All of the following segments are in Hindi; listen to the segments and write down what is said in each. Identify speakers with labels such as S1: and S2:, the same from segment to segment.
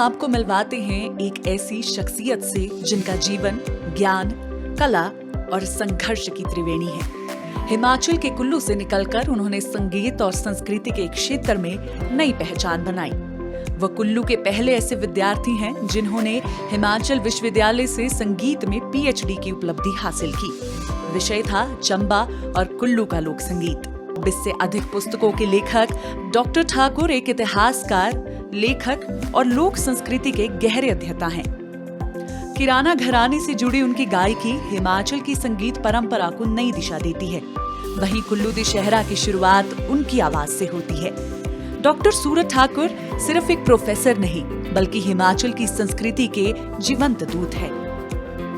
S1: आपको मिलवाते हैं एक ऐसी शख्सियत से जिनका जीवन ज्ञान, कला और संघर्ष की त्रिवेणी है। हिमाचल के कुल्लू से निकलकर उन्होंने संगीत और संस्कृति के क्षेत्र में नई पहचान बनाई। वह कुल्लू के पहले ऐसे विद्यार्थी हैं जिन्होंने हिमाचल विश्वविद्यालय से संगीत में पीएचडी की उपलब्धि हासिल की। विषय था चंबा और कुल्लू का लोक संगीत। 20 से अधिक पुस्तकों के लेखक डॉक्टर ठाकुर एक इतिहासकार, लेखक और लोक संस्कृति के गहरे अध्येता हैं। किराना घराने से जुड़ी उनकी गायकी हिमाचल की संगीत परंपरा को नई दिशा देती है। वहीं कुल्लू दशहरा की शुरुआत उनकी आवाज से होती है। डॉक्टर सूरत ठाकुर सिर्फ एक प्रोफेसर नहीं, बल्कि हिमाचल की संस्कृति के जीवंत दूत है।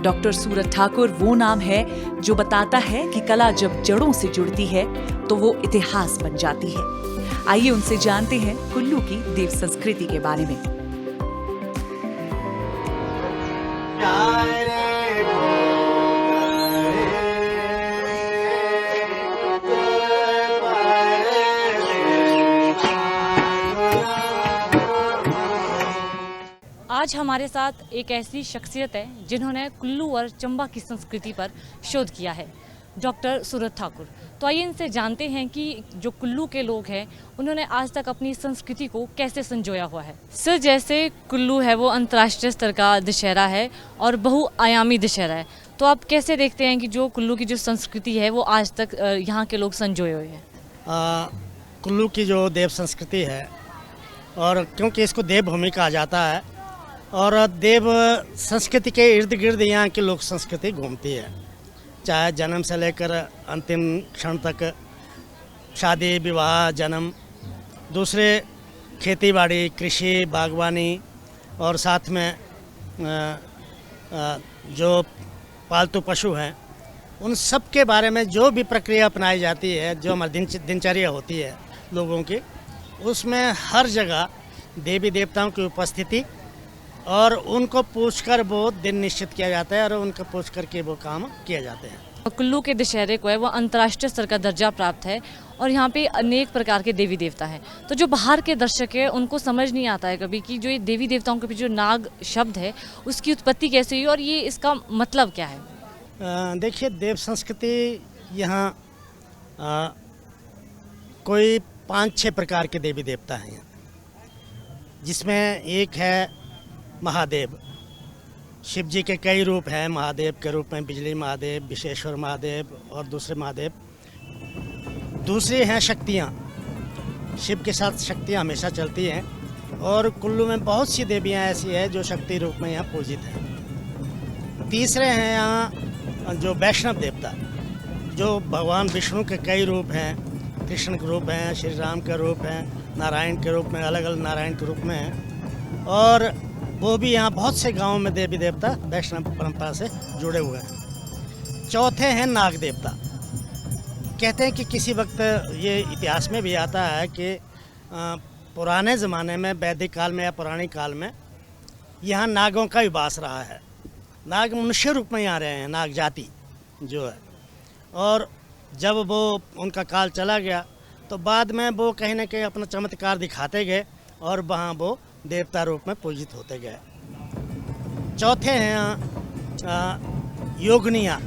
S1: डॉक्टर सूरत ठाकुर वो नाम है जो बताता है कि कला जब जड़ों से जुड़ती है तो वो इतिहास बन जाती है। आइए उनसे जानते हैं कुल्लू की देव संस्कृति के बारे में।
S2: आज हमारे साथ एक ऐसी शख्सियत है जिन्होंने कुल्लू और चंबा की संस्कृति पर शोध किया है, डॉक्टर सूरत ठाकुर। तो आइए इनसे जानते हैं कि जो कुल्लू के लोग हैं उन्होंने आज तक अपनी संस्कृति को कैसे संजोया हुआ है। सर, जैसे कुल्लू है वो अंतर्राष्ट्रीय स्तर का दशहरा है और बहुआयामी दशहरा है, तो आप कैसे देखते हैं कि जो कुल्लू की जो संस्कृति है वो आज तक यहाँ के लोग संजोए हुए हैं?
S3: कुल्लू की जो देव संस्कृति है, और क्योंकि इसको देवभूमि कहा जाता है, और देव संस्कृति के इर्द गिर्द यहाँ की लोक संस्कृति घूमती है। चाहे जन्म से लेकर अंतिम क्षण तक, शादी, विवाह, जन्म, दूसरे खेती-बाड़ी, कृषि, बागवानी, और साथ में जो पालतू पशु हैं उन सब के बारे में जो भी प्रक्रिया अपनाई जाती है, जो हमारी दिनचर्या होती है लोगों की, उसमें हर जगह देवी देवताओं की उपस्थिति और उनको पूछकर वो दिन निश्चित किया जाता है और उनको पूछ करके वो काम किए जाते हैं।
S2: कुल्लू के दशहरे को है वो अंतर्राष्ट्रीय स्तर का दर्जा प्राप्त है और यहाँ पे अनेक प्रकार के देवी देवता हैं। तो जो बाहर के दर्शक है उनको समझ नहीं आता है कभी कि जो ये देवी देवताओं के पीछे जो नाग शब्द है उसकी उत्पत्ति कैसे हुई और ये इसका मतलब क्या है।
S3: देखिए, देव संस्कृति यहाँ कोई 5-6 प्रकार के देवी देवता हैं यहाँ, जिसमें एक है महादेव। शिव जी के कई रूप हैं महादेव के रूप में, बिजली महादेव, विश्वेश्वर महादेव और दूसरे महादेव। दूसरे हैं शक्तियाँ। शिव के साथ शक्तियाँ हमेशा चलती हैं और कुल्लू में बहुत सी देवियाँ ऐसी हैं जो शक्ति रूप में यहाँ पूजित हैं। तीसरे हैं यहाँ जो वैष्णव देवता, जो भगवान विष्णु के कई रूप हैं, कृष्ण के रूप हैं, श्री राम के रूप हैं, नारायण के रूप में, अलग अलग नारायण के रूप में हैं। और वो भी यहाँ बहुत से गांवों में देवी देवता वैष्णव परंपरा से जुड़े हुए हैं। चौथे हैं नाग देवता। कहते हैं कि किसी वक्त ये इतिहास में भी आता है कि पुराने ज़माने में, वैदिक काल में या पौराणिक काल में, यहाँ नागों का भी वास रहा है। नाग मनुष्य रूप में यहाँ रहे हैं, नाग जाति जो है। और जब वो उनका काल चला गया तो बाद में वो कहीं ना कहीं अपना चमत्कार दिखाते गए और वहाँ वो देवता रूप में पूजित होते गए। चौथे हैं योगनियाँ,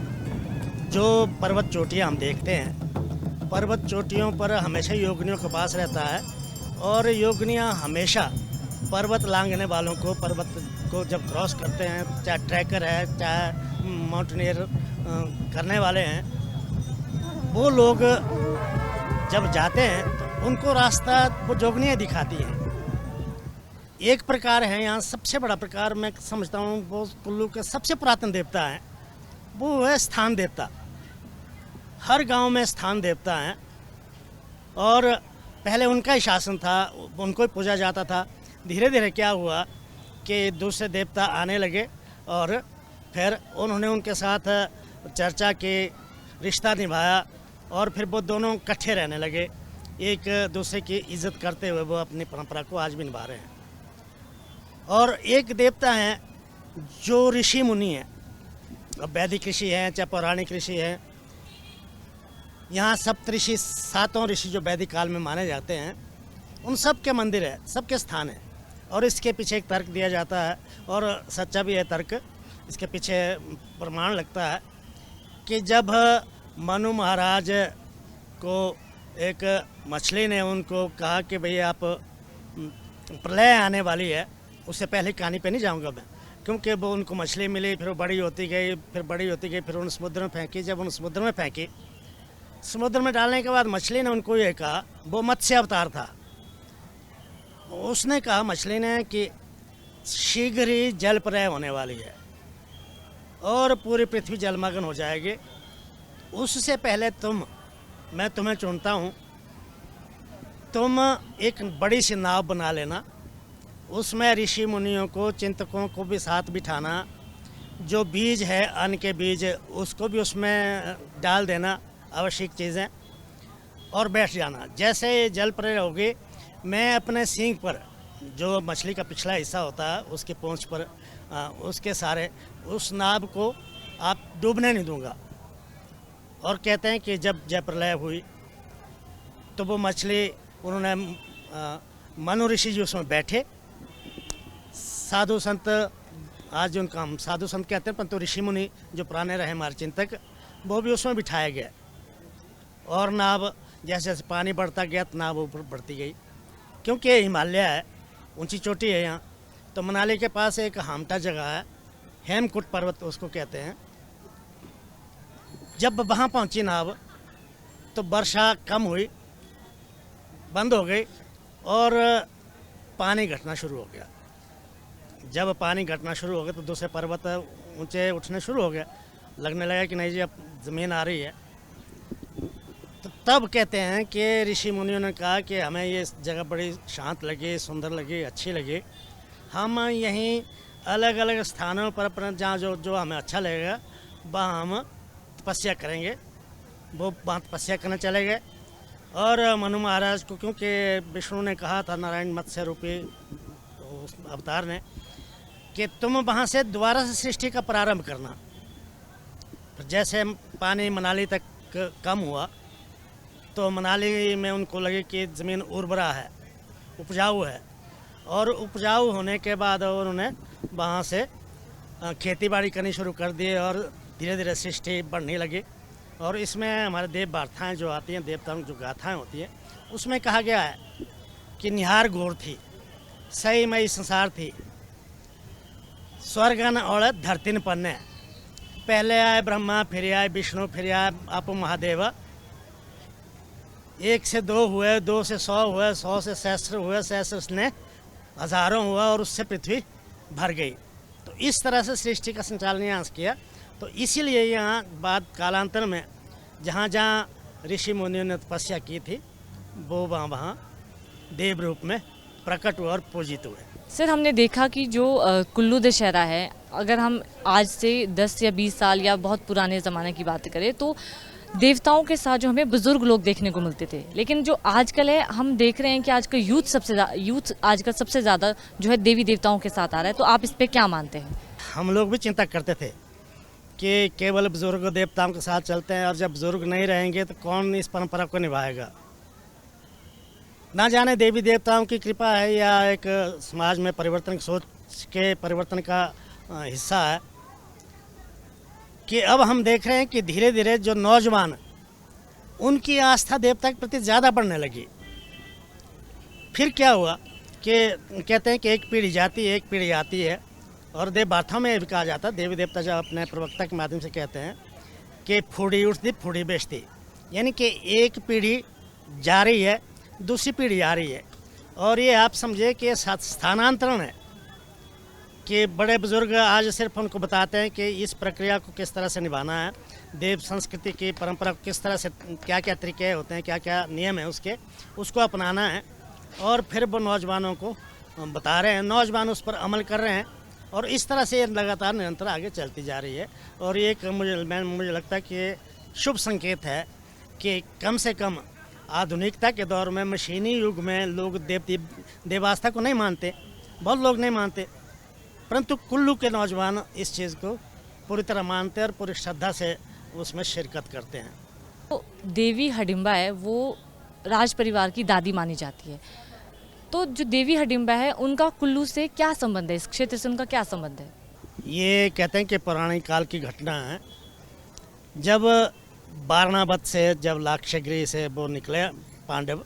S3: जो पर्वत चोटियाँ हम देखते हैं। पर्वत चोटियों पर हमेशा योगनियों का वास रहता है और योगनियाँ हमेशा पर्वत लांघने वालों को, पर्वत को जब क्रॉस करते हैं, चाहे ट्रैकर है, चाहे माउंटेनियर करने वाले हैं, वो लोग जब जाते हैं तो उनको रास्ता वो जोगनियाँ दिखाती हैं। एक प्रकार है यहाँ, सबसे बड़ा प्रकार मैं समझता हूँ वो कुल्लू के सबसे पुरातन देवता है, वो है स्थान देवता। हर गांव में स्थान देवता हैं और पहले उनका ही शासन था, उनको ही पूजा जाता था। धीरे धीरे क्या हुआ कि दूसरे देवता आने लगे और फिर उन्होंने उनके साथ चर्चा की, रिश्ता निभाया और फिर वो दोनों इकट्ठे रहने लगे, एक दूसरे की इज्जत करते हुए वो अपनी परंपरा को आज भी निभा रहे हैं। और एक देवता हैं जो ऋषि मुनि हैं, वैदिक ऋषि हैं चाहे पौराणिक ऋषि हैं। यहाँ सप्तऋषि, 7 ऋषि जो वैदिक काल में माने जाते हैं, उन सब के मंदिर है, सबके स्थान है। और इसके पीछे एक तर्क दिया जाता है, और सच्चा भी है तर्क, इसके पीछे प्रमाण लगता है कि जब मनु महाराज को एक मछली ने उनको कहा कि भाई आप प्रलय आने वाली है, उससे पहले कहानी पे नहीं जाऊंगा मैं, क्योंकि वो उनको मछली मिली, फिर वो बड़ी होती गई, फिर बड़ी होती गई, फिर उन समुद्र में फेंकी। जब उन समुद्र में फेंकी, समुद्र में डालने के बाद मछली ने उनको ये कहा, वो मत्स्य अवतार था, उसने कहा मछली ने कि शीघ्र ही जल प्रलय होने वाली है और पूरी पृथ्वी जलमग्न हो जाएगी। उससे पहले मैं तुम्हें चुनता हूँ, तुम एक बड़ी सी नाव बना लेना, उसमें ऋषि मुनियों को, चिंतकों को भी साथ बिठाना, जो बीज है अन्न के बीज उसको भी उसमें डाल देना, आवश्यक चीज़ें, और बैठ जाना। जैसे जल प्रलय होगी, मैं अपने सींग पर, जो मछली का पिछला हिस्सा होता है उसके पूंछ पर, उसके सारे उस नाव को आप डूबने नहीं दूंगा। और कहते हैं कि जब जल प्रलय हुई तो वो मछली, उन्होंने मनु ऋषि जी उसमें बैठे, साधु संत, आज उनका हम साधु संत कहते हैं, परंतु ऋषि मुनि जो पुराने रहे हमारे चिंतक, वो भी उसमें बिठाए गए, और नाव जैसे जैसे पानी बढ़ता गया तो नाव ऊपर बढ़ती गई। क्योंकि हिमालय है, ऊंची चोटी है यहाँ, तो मनाली के पास एक हामटा जगह है, हेमकुट पर्वत उसको कहते हैं। जब वहाँ पहुँची नाव तो वर्षा कम हुई, बंद हो गई, और पानी घटना शुरू हो गया। जब पानी घटना शुरू हो गया तो दूसरे पर्वत ऊंचे उठने शुरू हो गए, लगने लगा कि नहीं जी अब ज़मीन आ रही है। तो तब कहते हैं कि ऋषि मुनियों ने कहा कि हमें ये जगह बड़ी शांत लगी, सुंदर लगी, अच्छी लगी, हम यहीं अलग अलग स्थानों पर अपना जहाँ जो हमें अच्छा लगेगा वहाँ हम तपस्या करेंगे। वो वहाँ तपस्या करने चले गए, और मनु महाराज को, क्योंकि विष्णु ने कहा था, नारायण मत्स्य रूपी उस अवतार ने, कि तुम वहाँ से दोबारा से सृष्टि का प्रारंभ करना। तो जैसे पानी मनाली तक कम हुआ तो मनाली में उनको लगे कि ज़मीन उर्वरा है, उपजाऊ है, और उपजाऊ होने के बाद उन्होंने वहाँ से खेती बाड़ी करनी शुरू कर दी, और धीरे धीरे सृष्टि बढ़ने लगी। और इसमें हमारे देव वार्ताएँ जो आती हैं, देवताओं की जो गाथाएँ होती हैं, उसमें कहा गया है कि निहार घोर थी, सही मई संसार थी, स्वर्गन और धरती पन्ने, पहले आए ब्रह्मा, फिर आए विष्णु, फिर आए आप महादेव, 1 से 2 हुए, 2 से 100 हुए, 100 से सहस्र हुए, सहस्र ने हजारों हुआ, और उससे पृथ्वी भर गई। तो इस तरह से सृष्टि का संचालन यहाँ से किया। तो इसीलिए यहाँ बाद कालांतर में जहाँ जहाँ ऋषि मुनियों ने तपस्या की थी, वो वहाँ देव रूप में प्रकट हुए और पूजित हुए।
S2: सर, हमने देखा कि जो कुल्लू दशहरा है, अगर हम आज से 10 या 20 साल या बहुत पुराने ज़माने की बात करें तो देवताओं के साथ जो हमें बुजुर्ग लोग देखने को मिलते थे, लेकिन जो आजकल है हम देख रहे हैं कि आजकल यूथ आजकल सबसे ज़्यादा जो है देवी देवताओं के साथ आ रहा है। तो आप इस पर क्या मानते हैं?
S3: हम लोग भी चिंता करते थे कि केवल बुजुर्ग देवताओं के साथ चलते हैं, और जब बुजुर्ग नहीं रहेंगे तो कौन इस परंपरा को निभाएगा। ना जाने देवी देवताओं की कृपा है या एक समाज में परिवर्तन, सोच के परिवर्तन का हिस्सा है, कि अब हम देख रहे हैं कि धीरे धीरे जो नौजवान, उनकी आस्था देवता के प्रति ज़्यादा बढ़ने लगी। फिर क्या हुआ कि कहते हैं कि एक पीढ़ी जाती है, एक पीढ़ी आती है, और देव वार्ता में भी कहा जाता है, देवी देवता जब अपने प्रवक्ता के माध्यम से कहते हैं कि फूड़ी उठती फूड़ी बेचती, यानी कि एक पीढ़ी जा रही है, दूसरी पीढ़ी आ रही है, और ये आप समझे कि स्थानांतरण है, कि बड़े बुजुर्ग आज सिर्फ उनको बताते हैं कि इस प्रक्रिया को किस तरह से निभाना है, देव संस्कृति की परंपरा को किस तरह से, क्या क्या तरीके होते हैं, क्या क्या नियम है उसको अपनाना है, और फिर वो नौजवानों को बता रहे हैं, नौजवान उस पर अमल कर रहे हैं, और इस तरह से लगातार निरंतर आगे चलती जा रही है। और ये एक मुझे लगता है कि शुभ संकेत है कि कम से कम आधुनिकता के दौर में, मशीनी युग में लोग देवास्था को नहीं मानते, बहुत लोग नहीं मानते, परंतु कुल्लू के नौजवान इस चीज़ को पूरी तरह मानते हैं और पूरी श्रद्धा से उसमें शिरकत करते हैं।
S2: तो देवी हडिम्बा है वो राज परिवार की दादी मानी जाती है। तो जो देवी हिडिंबा है उनका कुल्लू से क्या संबंध है, इस क्षेत्र से उनका क्या संबंध है?
S3: ये कहते हैं कि पौराणिक काल की घटना है। जब वारणावत से जब लाक्षागृह से वो निकले पांडव,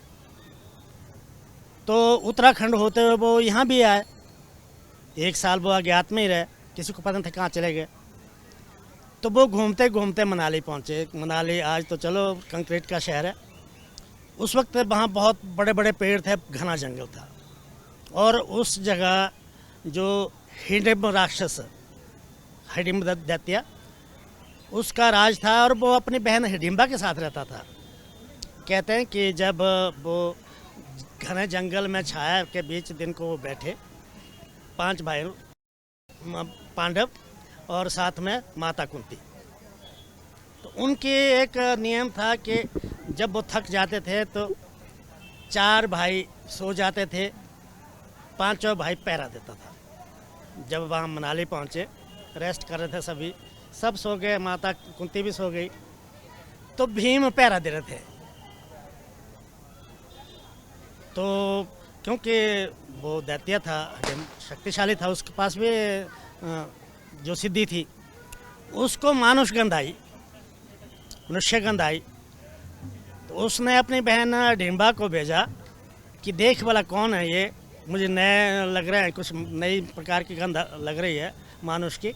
S3: तो उत्तराखंड होते हुए वो यहाँ भी आए। 1 साल वो अज्ञात में ही रहे, किसी को पता नहीं था कहाँ चले गए। तो वो घूमते घूमते मनाली पहुँचे। मनाली आज तो चलो कंक्रीट का शहर है, उस वक्त वहाँ बहुत बड़े बड़े पेड़ थे, घना जंगल था। और उस जगह जो हिडिंब राक्षस, हिडिंब दैत्य, उसका राज था और वो अपनी बहन हिडिंबा के साथ रहता था। कहते हैं कि जब वो घने जंगल में छाया के बीच दिन को वो बैठे, 5 भाई पांडव और साथ में माता कुंती। तो उनके एक नियम था कि जब वो थक जाते थे तो 4 भाई सो जाते थे, 5वां भाई पहरा देता था। जब वहाँ मनाली पहुँचे, रेस्ट कर रहे थे सभी, सब सो गए, माता कुंती भी सो गई, तो भीम पहरा दे रहे थे। तो क्योंकि वो दैत्य था, शक्तिशाली था, उसके पास भी जो सिद्धि थी, उसको मानुष गंध आई, मनुष्य गंध आई। तो उसने अपनी बहन हिडिंबा को भेजा कि देख वाला कौन है ये, मुझे नए लग रहे हैं, कुछ नई प्रकार की गंध लग रही है मानुष की,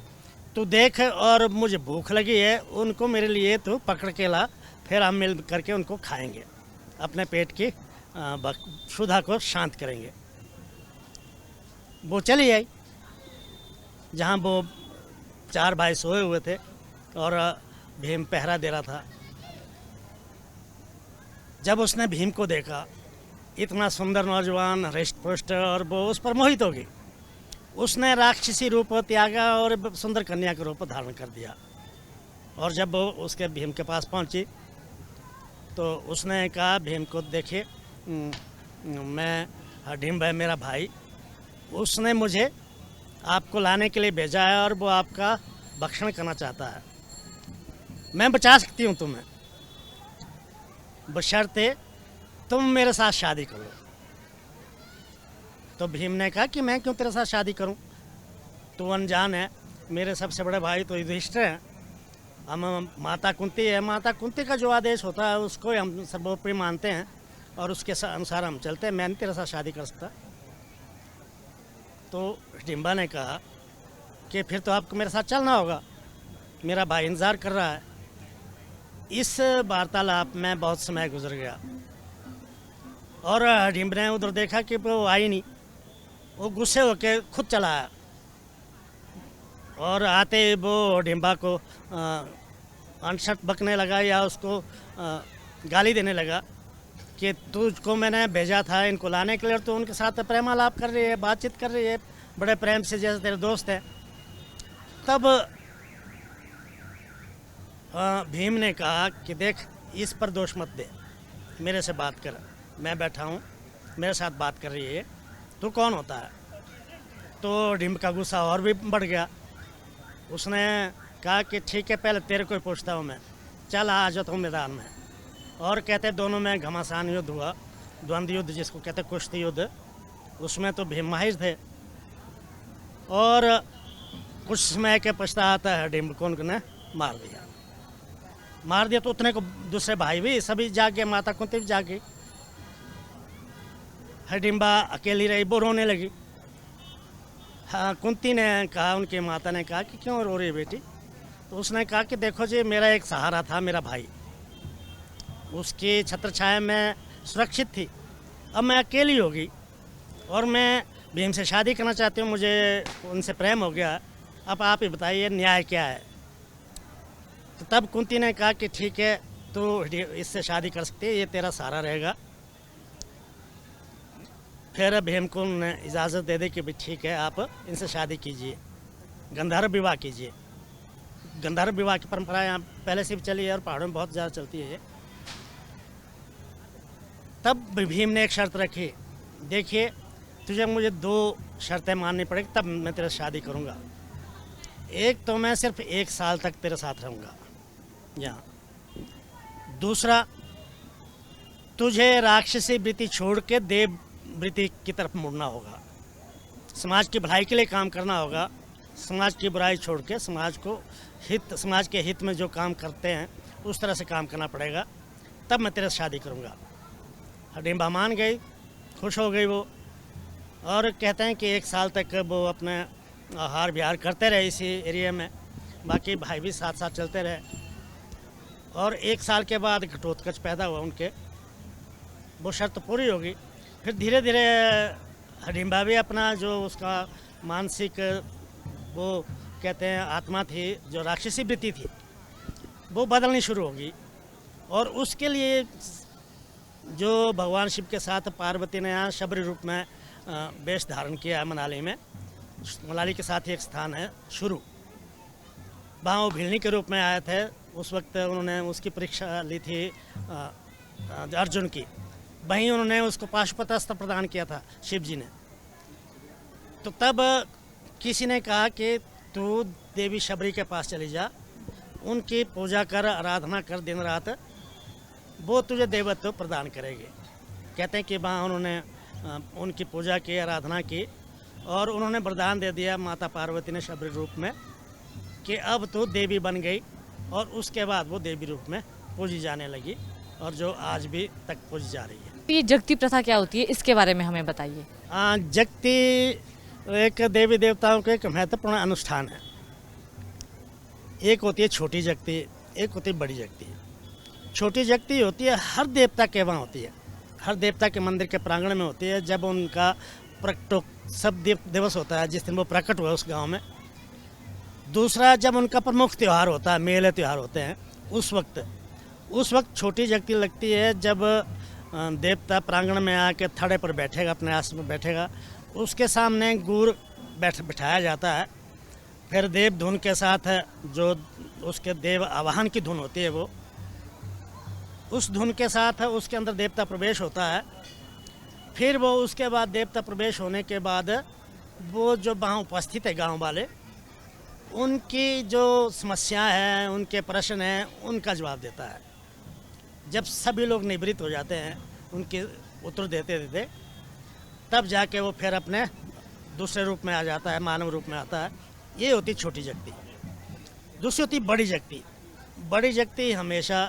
S3: तू देख और मुझे भूख लगी है, उनको मेरे लिए तू पकड़ के ला, फिर हम मिल करके उनको खाएंगे, अपने पेट की क्षुधा को शांत करेंगे। वो चली आई जहाँ वो 4 भाई सोए हुए थे और भीम पहरा दे रहा था। जब उसने भीम को देखा, इतना सुंदर नौजवान, हृष्ट पुष्ट, और वो उस पर मोहित हो गई। उसने राक्षसी रूप त्यागा और सुंदर कन्या का रूप धारण कर दिया। और जब वो उसके भीम के पास पहुंची तो उसने कहा भीम को, देखिए मैं हिडिंबा है मेरा भाई, उसने मुझे आपको लाने के लिए भेजा है और वो आपका भक्षण करना चाहता है। मैं बचा सकती हूँ तुम्हें, बशर्ते तुम मेरे साथ शादी करो। तो भीम ने कहा कि मैं क्यों तेरे साथ शादी करूं, तू अनजान है, मेरे सबसे बड़े भाई तो युधिष्ठिर हैं, हम माता कुंती है, माता कुंती का जो आदेश होता है उसको हम सर्वोपरि मानते हैं और उसके अनुसार हम चलते हैं, मैं नहीं तेरे साथ शादी कर सकता। तो हिडिंबा ने कहा कि फिर तो आपको मेरे साथ चलना होगा, मेरा भाई इंतज़ार कर रहा है। इस वार्तालाप में बहुत समय गुजर गया और हिडिंबा ने उधर देखा कि वो आई नहीं, वो गुस्से होके खुद चला आया और आते वो हिडिंबा को अनशट बकने लगा या उसको गाली देने लगा कि तुझको मैंने भेजा था इनको लाने के लिए, तो उनके साथ प्रेमालाप कर रही है, बातचीत कर रही है बड़े प्रेम से, जैसे तेरे दोस्त है। तब भीम ने कहा कि देख, इस पर दोष मत दे, मेरे से बात कर, मैं बैठा हूँ, मेरे साथ बात कर रही है, तू कौन होता है? तो हिडिंबा का गुस्सा और भी बढ़ गया। उसने कहा कि ठीक है, पहले तेरे को ही पूछता हूँ मैं, चल आ जाता हूँ मैदान में। और कहते दोनों में घमासान युद्ध हुआ, द्वंद्व युद्ध जिसको कहते कुश्ती युद्ध। उसमें तो भीम माहिर थे और कुछ समय के पश्चात हिडिंबा को उन्होंने मार दिया। तो उतने को दूसरे भाई भी सभी जाग गए, माता कुंती भी जाग गई। हिडिंबा अकेली रही, वो रोने लगी। हाँ, कुंती ने कहा, उनकी माता ने कहा कि क्यों रो रही है बेटी? तो उसने कहा कि देखो जी, मेरा एक सहारा था, मेरा भाई, उसकी छत्र छाया में सुरक्षित थी, अब मैं अकेली हो गई और मैं भीम से शादी करना चाहती हूँ, मुझे उनसे प्रेम हो गया, अब आप ही बताइए न्याय क्या है? तो तब कुंती ने कहा कि ठीक है, तू इससे शादी कर सकती है, ये तेरा सहारा रहेगा। फिर भीम को उन्होंने इजाज़त दे दी कि भाई ठीक है, आप इनसे शादी कीजिए, गंधर्व विवाह कीजिए। गंधर्व विवाह की परंपरा यहाँ पहले से भी चली है और पहाड़ों में बहुत ज़्यादा चलती है ये। तब भीम ने एक शर्त रखी, देखिए तुझे मुझे 2 शर्तें माननी पड़ेगी तब मैं तेरे से शादी करूँगा। एक तो मैं सिर्फ 1 साल तक तेरे साथ रहूँगा यहाँ, दूसरा तुझे राक्षसी वृत्ति छोड़ के देव वृत्ति की तरफ मुड़ना होगा, समाज की भलाई के लिए काम करना होगा, समाज की बुराई छोड़ के समाज के हित में जो काम करते हैं उस तरह से काम करना पड़ेगा, तब मैं तेरे से शादी करूँगा। हडिम्बा मान गई, खुश हो गई वो, और कहते हैं कि 1 साल तक वो अपने हार बिहार करते रहे इसी एरिया में, बाकी भाई भी साथ साथ चलते रहे। और 1 साल के बाद घटोत्कच पैदा हुआ उनके, वो शर्त पूरी होगी। फिर धीरे धीरे हडिम्बा भी अपना जो उसका मानसिक वो कहते हैं आत्मा थी, जो राक्षसी वृत्ति थी, वो बदलनी शुरू होगी। और उसके लिए जो भगवान शिव के साथ पार्वती ने यहाँ शबरी रूप में वेश धारण किया है मनाली में, मनाली के साथ ही एक स्थान है शुरू, वहाँ वो भिलनी के रूप में आए थे। उस वक्त उन्होंने उसकी परीक्षा ली थी अर्जुन की, वहीं उन्होंने उसको पाशुपत अस्त्र प्रदान किया था शिव जी ने। तो तब किसी ने कहा कि तू देवी शबरी के पास चली जा, उनकी पूजा कर, आराधना कर दिन रात, वो तुझे देवत्व प्रदान करेगी। कहते हैं कि वहाँ उन्होंने उनकी पूजा की, आराधना की, और उन्होंने वरदान दे दिया माता पार्वती ने शबरी रूप में कि अब तो देवी बन गई। और उसके बाद वो देवी रूप में पूजी जाने लगी, और जो आज भी तक पूजी जा रही है।
S2: ये जगती प्रथा क्या होती है, इसके बारे में हमें बताइए।
S3: जगती एक देवी देवताओं का एक महत्वपूर्ण अनुष्ठान है। एक होती है छोटी जगती, एक होती है बड़ी जगती। छोटी जगती होती है हर देवता के वहाँ होती है, हर देवता के मंदिर के प्रांगण में होती है। जब उनका सब दिवस होता है, जिस दिन वो प्रकट हुआ उस गांव में। दूसरा, जब उनका प्रमुख त्यौहार होता है, मेले त्यौहार होते हैं, उस वक्त छोटी जगती लगती है। जब देवता प्रांगण में आके थड़े पर बैठेगा, अपने आसन पर बैठेगा, उसके सामने गुड़ बिठाया जाता है। फिर देव धुन के साथ जो उसके देव आवाहन की धुन होती है, वो उस धुन के साथ उसके अंदर देवता प्रवेश होता है। फिर वो उसके बाद देवता प्रवेश होने के बाद वो जो वहाँ उपस्थित है गांव वाले, उनकी जो समस्याएं हैं, उनके प्रश्न हैं, उनका जवाब देता है। जब सभी लोग निवृत्त हो जाते हैं, उनके उत्तर देते देते, तब जाके वो फिर अपने दूसरे रूप में आ जाता है, मानव रूप में आता है। ये होती छोटी जगती। दूसरी होती बड़ी जगती। बड़ी जगती हमेशा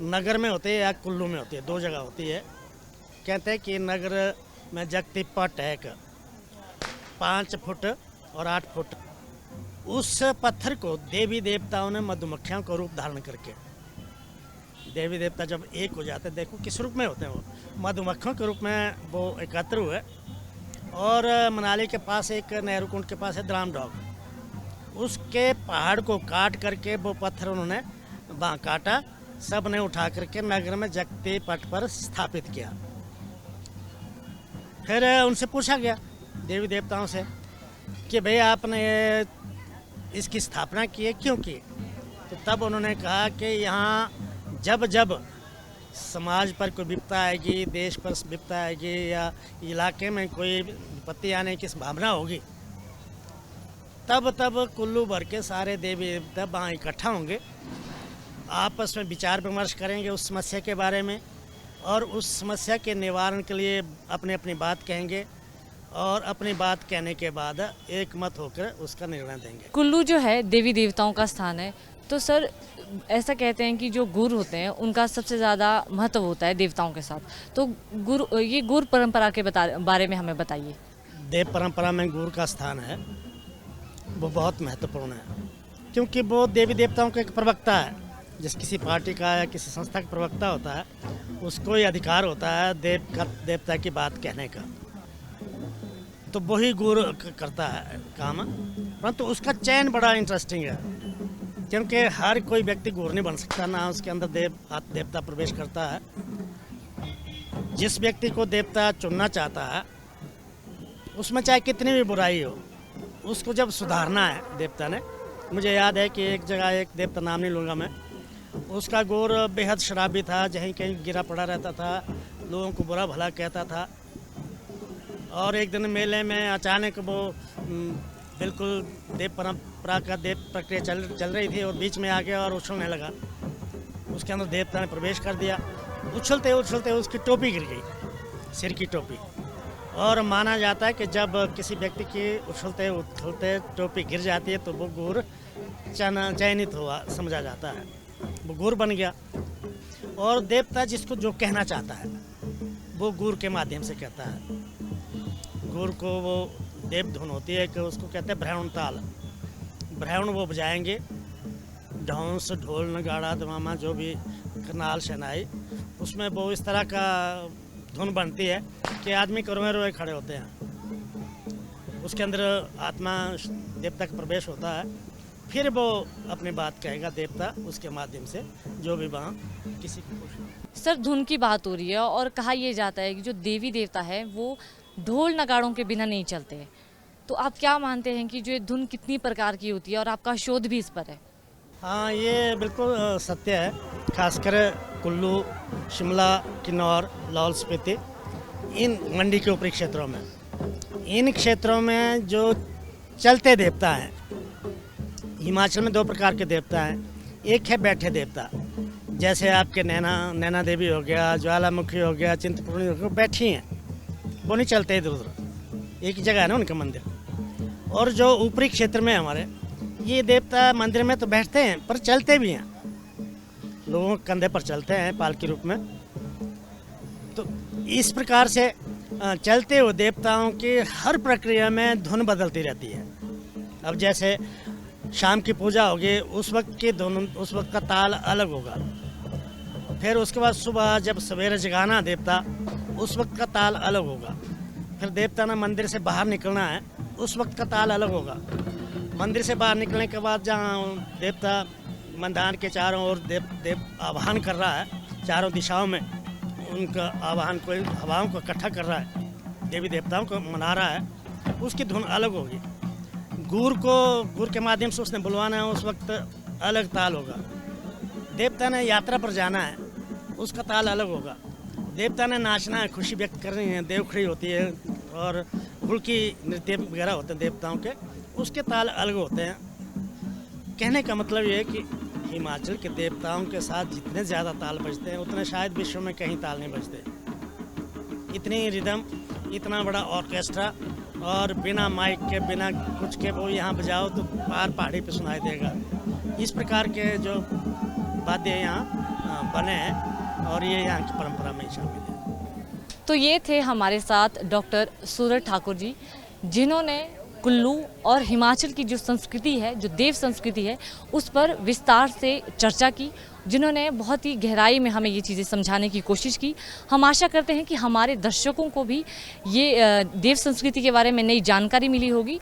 S3: नगर में होती है या कुल्लू में होती है, 2 जगह होती है। कहते हैं कि नगर में जगती पट है 5 फुट और 8 फुट। उस पत्थर को देवी देवताओं ने मधुमक्खियों का रूप धारण करके, देवी देवता जब एक हो जाते हैं, देखो किस रूप में होते हैं, वो मधुमक्खियों के रूप में वो एकत्र हुए। और मनाली के पास एक नेहरू कुंड के पास है द्राम डॉग, उसके पहाड़ को काट करके वो पत्थर उन्होंने वहाँ काटा, सब ने उठा करके नगर में जगती पट पर स्थापित किया। फिर उनसे पूछा गया देवी देवताओं से कि भाई आपने इसकी स्थापना की है, क्यों की? तो तब उन्होंने कहा कि यहाँ जब जब समाज पर कोई विपदा आएगी, देश पर विपदा आएगी, या इलाके में कोई विपत्ति आने की संभावना होगी, तब तब कुल्लू भर के सारे देवी देवता वहाँ इकट्ठा होंगे, आपस में विचार विमर्श करेंगे उस समस्या के बारे में, और उस समस्या के निवारण के लिए अपनी अपनी बात कहेंगे, और अपनी बात कहने के बाद एक मत होकर उसका निर्णय देंगे।
S2: कुल्लू जो है देवी देवताओं का स्थान है, तो सर ऐसा कहते हैं कि जो गुर होते हैं उनका सबसे ज़्यादा महत्व होता है देवताओं के साथ, तो ये गुर परंपरा के बारे में हमें बताइए।
S3: देव परंपरा में गुर का स्थान है, वो बहुत महत्वपूर्ण है, क्योंकि वो देवी देवताओं का एक प्रवक्ता है। जिस किसी पार्टी का या किसी संस्था का प्रवक्ता होता है, उसको ये अधिकार होता है देवता की बात कहने का, तो वही गुरु करता है काम। परंतु उसका चयन बड़ा इंटरेस्टिंग है, क्योंकि हर कोई व्यक्ति गुरु नहीं बन सकता, ना उसके अंदर देवता प्रवेश करता है। जिस व्यक्ति को देवता चुनना चाहता है, उसमें चाहे कितनी भी बुराई हो, उसको जब सुधारना है देवता ने। मुझे याद है कि एक जगह, एक देवता नाम नहीं लूँगा मैं, उसका गुर बेहद शराबी था, जहीं कहीं गिरा पड़ा रहता था, लोगों को बुरा भला कहता था। और एक दिन मेले में अचानक वो बिल्कुल देव परंपरा का देव प्रक्रिया चल रही थी, और बीच में आ गया और उछलने लगा। उसके अंदर देवता ने प्रवेश कर दिया। उछलते उछलते उसकी टोपी गिर गई, सिर की टोपी, और माना जाता है कि जब किसी व्यक्ति की उछलते उछलते टोपी गिर जाती है तो वो गुर चयनित हुआ समझा जाता है, वो गुर बन गया। और देवता जिसको जो कहना चाहता है वो गुर के माध्यम से कहता है। गुर को वो देव धुन होती है कि उसको कहते हैं भ्रवण ताल। भ्रवण वो बजाएंगे, ढोंस ढोल नगाड़ा दमामा जो भी करनाल शहनाई, उसमें वो इस तरह का धुन बनती है कि आदमी रोए रोए खड़े होते हैं। उसके अंदर आत्मा देवता का प्रवेश होता है, फिर वो अपनी बात कहेगा देवता उसके माध्यम से, जो भी वहाँ किसी को खुश।
S2: सर, धुन की बात हो रही है और कहा यह जाता है कि जो देवी देवता है वो ढोल नगाड़ों के बिना नहीं चलते हैं। तो आप क्या मानते हैं कि जो ये धुन कितनी प्रकार की होती है, और आपका शोध भी इस पर है?
S3: हाँ, ये बिल्कुल सत्य है। खासकर कुल्लू, शिमला, किन्नौर, लाहौल स्पीति, इन मंडी के ऊपरी क्षेत्रों में, इन क्षेत्रों में जो चलते देवता हैं, हिमाचल में 2 प्रकार के देवता हैं। एक है बैठे देवता, जैसे आपके नैना देवी हो गया, ज्वालामुखी हो गया, चिंतपूर्णी हो गया, बैठी हैं, वो नहीं चलते इधर उधर, एक ही जगह है ना उनका मंदिर। और जो ऊपरी क्षेत्र में हमारे ये देवता मंदिर में तो बैठते हैं पर चलते भी हैं, लोगों के कंधे पर चलते हैं पालकी रूप में। तो इस प्रकार से चलते हुए देवताओं की हर प्रक्रिया में धुन बदलती रहती है। अब जैसे शाम की पूजा होगी, उस वक्त की धुन, उस वक्त का ताल अलग होगा। फिर उसके बाद सुबह जब सवेरे जगाना देवता, उस वक्त का ताल अलग होगा। फिर देवता ने मंदिर से बाहर निकलना है, उस वक्त का ताल अलग होगा। मंदिर से बाहर निकलने के बाद जहाँ देवता मैदान के चारों ओर देव आवाहन कर रहा है, चारों दिशाओं में उनका आवाहन, कोई हवाओं को इकट्ठा कर रहा है, देवी देवताओं को मना रहा है, उसकी धुन अलग होगी। गुर के माध्यम से उसने बुलवाना है, उस वक्त अलग ताल होगा। देवता ने यात्रा पर जाना है, उसका ताल अलग होगा। देवता ने नाचना है, खुशी व्यक्त करनी है, देवखड़ी होती है और हुड़की नृत्य वगैरह होते हैं देवताओं के, उसके ताल अलग होते हैं। कहने का मतलब ये है कि हिमाचल के देवताओं के साथ जितने ज़्यादा ताल बजते हैं उतने शायद विश्व में कहीं ताल नहीं बजते। इतनी रिदम, इतना बड़ा ऑर्केस्ट्रा, और बिना माइक के, बिना कुछ के वो यहाँ बजाओ तो पार पहाड़ी पे सुनाई देगा। इस प्रकार के जो वाद्य यहाँ बने हैं और ये यहाँ की परंपरा में शामिल है।
S2: तो ये थे हमारे साथ डॉक्टर सूरज ठाकुर जी, जिन्होंने कुल्लू और हिमाचल की जो संस्कृति है, जो देव संस्कृति है, उस पर विस्तार से चर्चा की, जिन्होंने बहुत ही गहराई में हमें ये चीज़ें समझाने की कोशिश की। हम आशा करते हैं कि हमारे दर्शकों को भी ये देव संस्कृति के बारे में नई जानकारी मिली होगी।